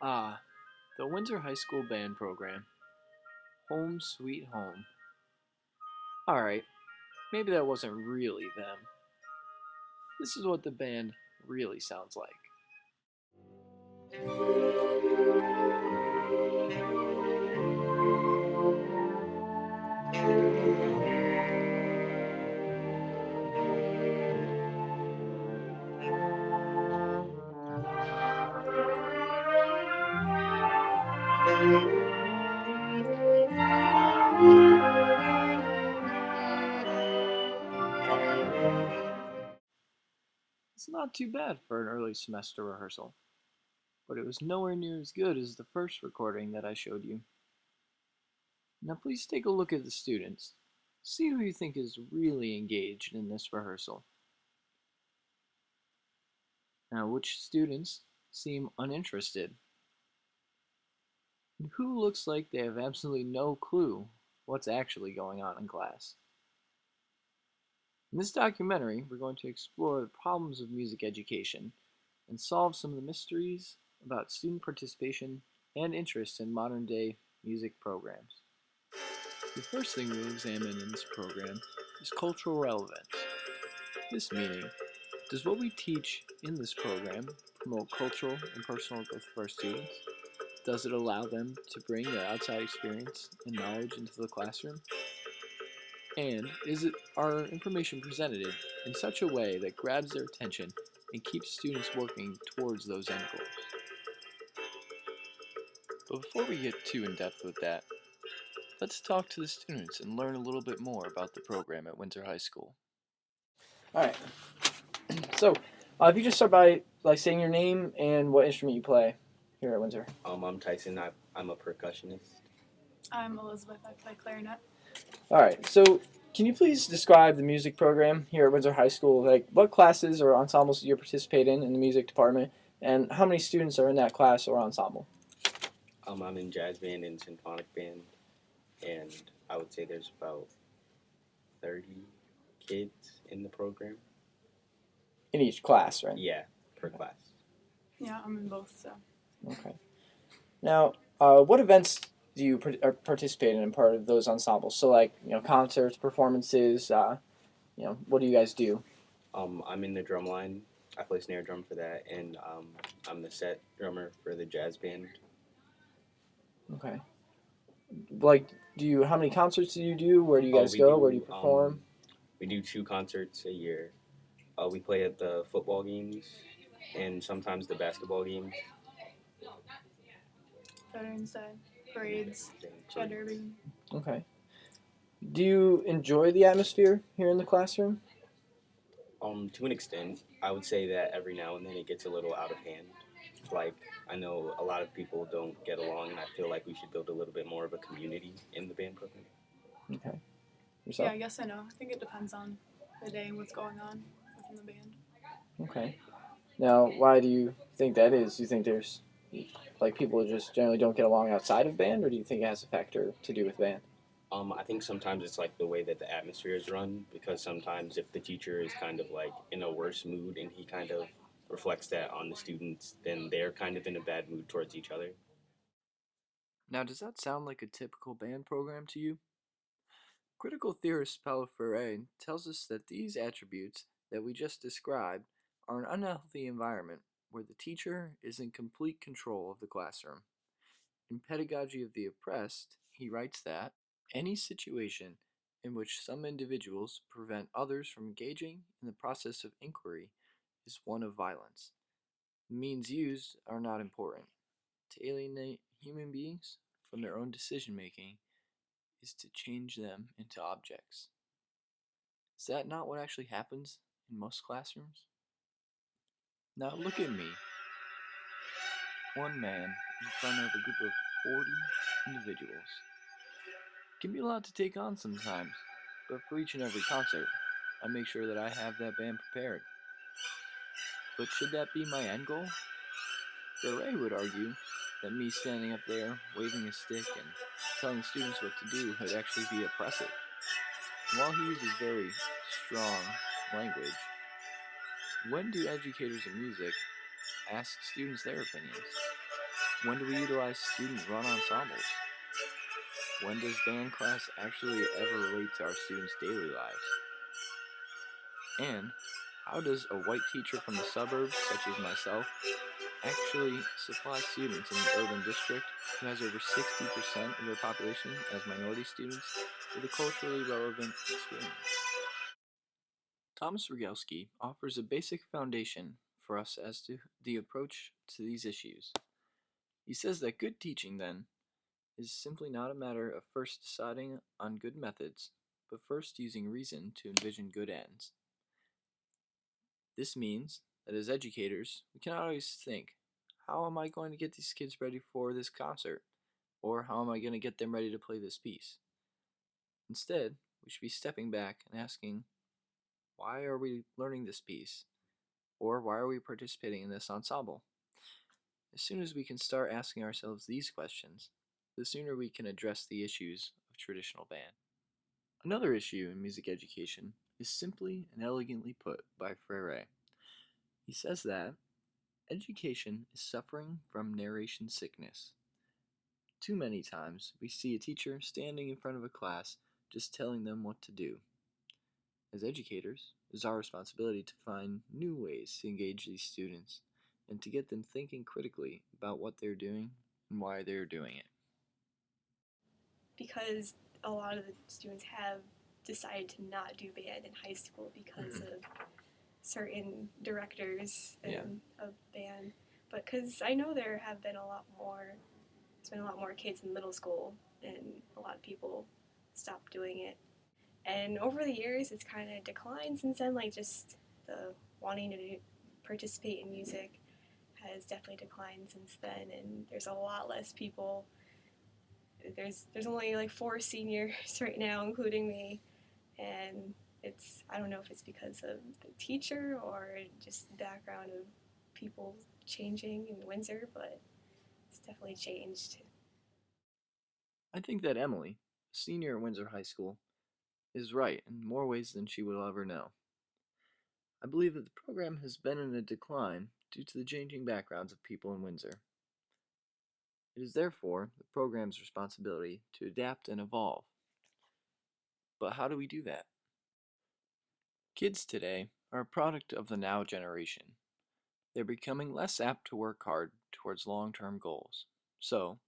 Ah, the Windsor High School band program. Home Sweet Home. Alright, maybe that wasn't really them. This is what the band really sounds like. It's not too bad for an early semester rehearsal, but it was nowhere near as good as the first recording that I showed you. Now please take a look at the students. See who you think is really engaged in this rehearsal. Now which students seem uninterested? And who looks like they have absolutely no clue what's actually going on in class? In this documentary, we're going to explore the problems of music education and solve some of the mysteries about student participation and interest in modern-day music programs. The first thing we'll examine in this program is cultural relevance. This meaning, does what we teach in this program promote cultural and personal growth for our students? Does it allow them to bring their outside experience and knowledge into the classroom? And are information presented in such a way that grabs their attention and keeps students working towards those end goals? But before we get too in depth with that, let's talk to the students and learn a little bit more about the program at Windsor High School. All right. So, if you just start by saying your name and what instrument you play here at Windsor. I'm Tyson. I'm a percussionist. I'm Elizabeth. I play clarinet. All right. So, can you please describe the music program here at Windsor High School? Like, what classes or ensembles do you participate in the music department, and how many students are in that class or ensemble? I'm in jazz band and symphonic band, and I would say there's about 30 kids in the program. In each class, right? Yeah, per class. Yeah, I'm in both, so. Okay. Now, what events do you participate in part of those ensembles? So, like, concerts, performances, what do you guys do? I'm in the drum line. I play snare drum for that, and I'm the set drummer for the jazz band. Okay. Like, how many concerts do you do? Where do you guys go? Where do you perform? We do 2 concerts a year. We play at the football games and sometimes the basketball games. Veterans Day, parades, Chad Derby. Okay. Do you enjoy the atmosphere here in the classroom? To an extent, I would say that every now and then it gets a little out of hand. Like, I know a lot of people don't get along, and I feel like we should build a little bit more of a community in the band program. Okay. Yourself? Yeah, I guess I know. I think it depends on the day and what's going on within the band. Okay. Now, why do you think that is? Do you think there's, people just generally don't get along outside of band, or do you think it has a factor to do with band? I think sometimes it's like the way that the atmosphere is run, because sometimes if the teacher is kind of like in a worse mood and he kind of reflects that on the students, then they're kind of in a bad mood towards each other. Now, does that sound like a typical band program to you? Critical theorist Paulo Freire tells us that these attributes that we just described are an unhealthy environment where the teacher is in complete control of the classroom. In Pedagogy of the Oppressed, he writes that any situation in which some individuals prevent others from engaging in the process of inquiry is one of violence. The means used are not important. To alienate human beings from their own decision making is to change them into objects. Is that not what actually happens in most classrooms? Now look at me, one man in front of a group of 40 individuals. It can be a lot to take on sometimes, but for each and every concert, I make sure that I have that band prepared. But should that be my end goal? Ray would argue that me standing up there waving a stick and telling students what to do would actually be oppressive. And while he uses very strong language, when do educators of music ask students their opinions? When do we utilize student-run ensembles? When does band class actually ever relate to our students' daily lives? And how does a white teacher from the suburbs, such as myself, actually supply students in an urban district who has over 60% of their population as minority students with a culturally relevant experience? Thomas Rogalski offers a basic foundation for us as to the approach to these issues. He says that good teaching, then, is simply not a matter of first deciding on good methods, but first using reason to envision good ends. This means that as educators, we cannot always think, how am I going to get these kids ready for this concert? Or how am I going to get them ready to play this piece? Instead, we should be stepping back and asking, why are we learning this piece? Or why are we participating in this ensemble? As soon as we can start asking ourselves these questions, the sooner we can address the issues of traditional band. Another issue in music education is simply and elegantly put by Freire. He says that education is suffering from narration sickness. Too many times we see a teacher standing in front of a class just telling them what to do. As educators, it is our responsibility to find new ways to engage these students and to get them thinking critically about what they're doing and why they're doing it. Because a lot of the students have decided to not do band in high school because of certain directors of band. But because I know there have been there's been a lot more kids in middle school and a lot of people stopped doing it. And over the years, it's kind of declined since then, like just the wanting to participate in music has definitely declined since then, and there's a lot less people. There's only like 4 seniors right now, including me, and I don't know if it's because of the teacher or just the background of people changing in Windsor, but it's definitely changed. I think that Emily, a senior at Windsor High School, is right in more ways than she will ever know. I believe that the program has been in a decline due to the changing backgrounds of people in Windsor. It is therefore the program's responsibility to adapt and evolve. But how do we do that? Kids today are a product of the now generation. They're becoming less apt to work hard towards long-term goals. So,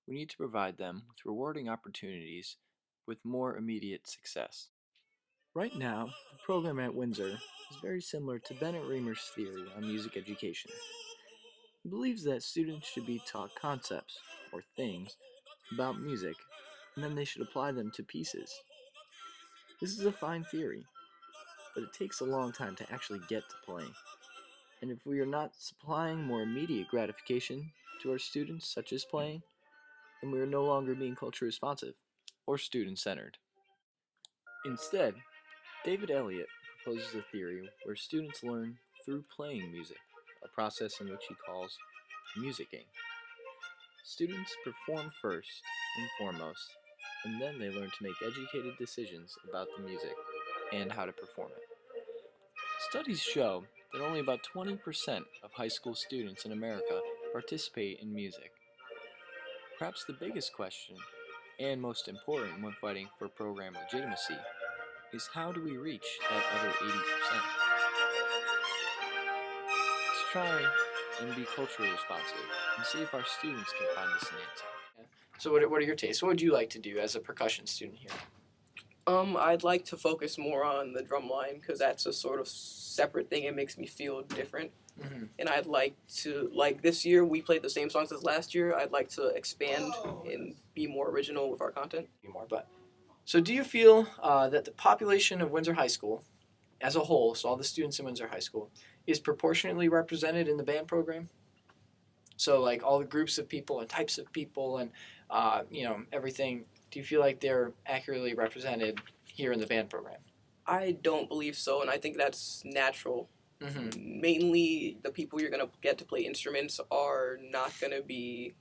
we need to provide them with rewarding opportunities with more immediate success. Right now, the program at Windsor is very similar to Bennett Reamer's theory on music education. He believes that students should be taught concepts, or things, about music, and then they should apply them to pieces. This is a fine theory, but it takes a long time to actually get to playing. And if we are not supplying more immediate gratification to our students, such as playing, then we are no longer being culture responsive or student-centered. Instead, David Elliott proposes a theory where students learn through playing music, a process in which he calls musicking. Students perform first and foremost, and then they learn to make educated decisions about the music and how to perform it. Studies show that only about 20% of high school students in America participate in music. Perhaps the biggest question, and most important when fighting for program legitimacy, is how do we reach that other 80%? Let's try and be culturally responsive and see if our students can find us an answer. So what are your tastes? What would you like to do as a percussion student here? I'd like to focus more on the drum line because that's a sort of separate thing. It makes me feel different. Mm-hmm. And I'd like to, like this year, we played the same songs as last year. I'd like to expand and be more original with our content. So do you feel that the population of Windsor High School as a whole, so all the students in Windsor High School, is proportionately represented in the band program? So like all the groups of people and types of people and everything, do you feel like they're accurately represented here in the band program? I don't believe so, and I think that's natural. Mm-hmm. Mainly, the people you're going to get to play instruments are not going to be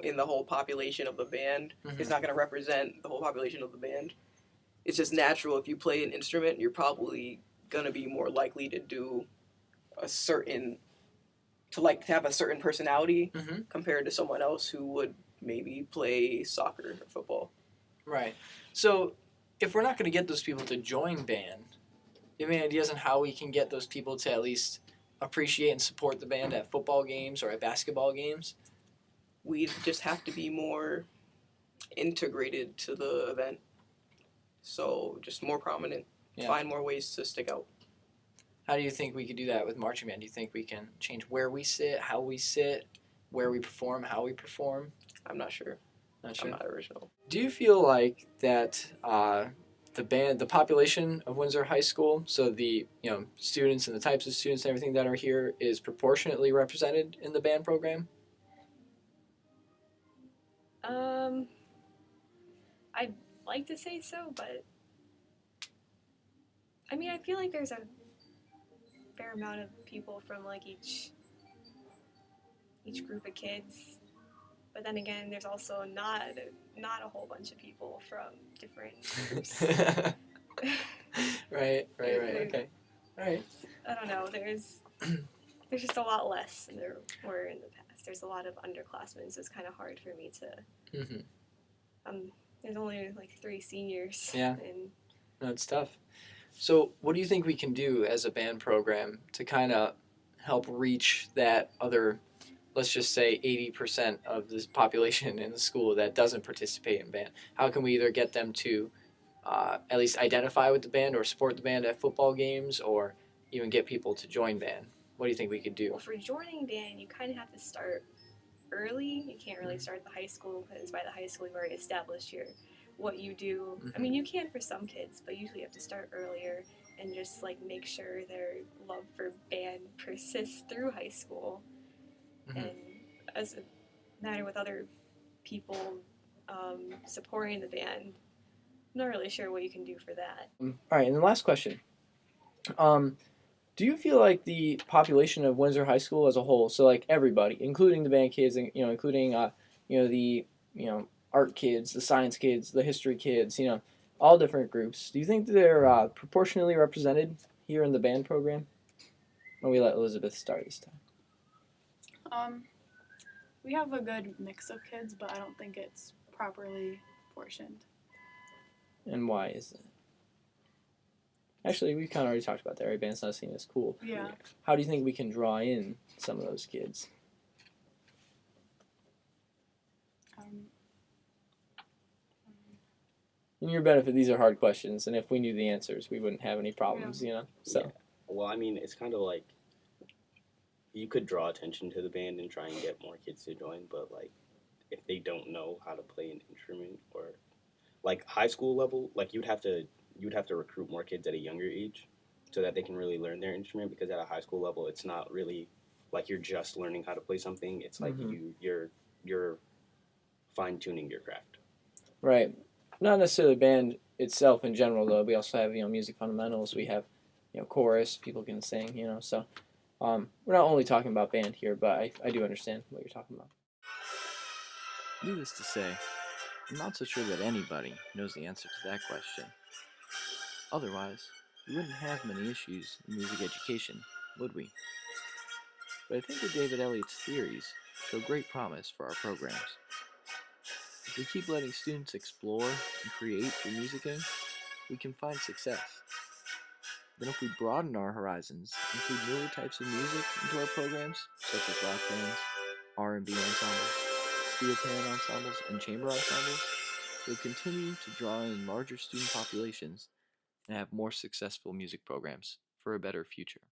in the whole population of the band. Mm-hmm. It's not going to represent the whole population of the band. It's just natural. If you play an instrument, you're probably going to be more likely to do a certain to like have a certain personality Mm-hmm. compared to someone else who would maybe play soccer or football. Right. So if we're not going to get those people to join band, do you have any ideas on how we can get those people to at least appreciate and support the band at football games or at basketball games? We just have to be more integrated to the event. So just more prominent. Yeah. Find more ways to stick out. How do you think we could do that with marching band? Do you think we can change where we sit, how we sit, where we perform, how we perform? I'm not sure. Not sure. I'm not original. Do you feel like that the population of Windsor High School, so the students and the types of students and everything that are here, is proportionately represented in the band program? I'd like to say so, but I mean, I feel like there's a fair amount of people from like each group of kids. But then again, there's also not a whole bunch of people from different groups. Right. Okay. All right. I don't know. There's just a lot less than there were in the past. There's a lot of underclassmen, so it's kind of hard for me to. Mm-hmm. There's only like 3 seniors. Yeah. And No, it's tough. So, what do you think we can do as a band program to kind of help reach that other, let's just say 80% of the population in the school that doesn't participate in band? How can we either get them to at least identify with the band or support the band at football games or even get people to join band? What do you think we could do? well, for joining band, you kind of have to start early. You can't really start at the high school because by the high school you've already established what you do. I mean, you can for some kids, but usually you have to start earlier and just like make sure their love for band persists through high school. Mm-hmm. And as a matter with other people supporting the band, I'm not really sure what you can do for that. All right, and the last question. Do you feel like the population of Windsor High School as a whole, so like everybody, including the band kids, and including the art kids, the science kids, the history kids, all different groups, do you think they're proportionally represented here in the band program? Or we let Elizabeth start this time. We have a good mix of kids, but I don't think it's properly proportioned. And why is that? Actually, we kind of already talked about that, right? Band's not seen as cool. Yeah. How do you think we can draw in some of those kids? In your benefit, these are hard questions, and if we knew the answers, we wouldn't have any problems, So. Yeah. Well, I mean, it's kind of like you could draw attention to the band and try and get more kids to join, but like if they don't know how to play an instrument or like high school level, like you'd have to recruit more kids at a younger age so that they can really learn their instrument, because at a high school level it's not really like you're just learning how to play something. It's like you're fine-tuning your craft. Right. Not necessarily band itself in general, though. We also have music fundamentals. We have chorus, people can sing, so we're not only talking about band here, but I do understand what you're talking about. Needless to say, I'm not so sure that anybody knows the answer to that question. Otherwise, we wouldn't have many issues in music education, would we? But I think that David Elliott's theories show great promise for our programs. If we keep letting students explore and create through musicking, we can find success. Then if we broaden our horizons, include newer types of music into our programs, such as rock bands, R&B ensembles, steel pan ensembles, and chamber ensembles, we'll continue to draw in larger student populations and have more successful music programs for a better future.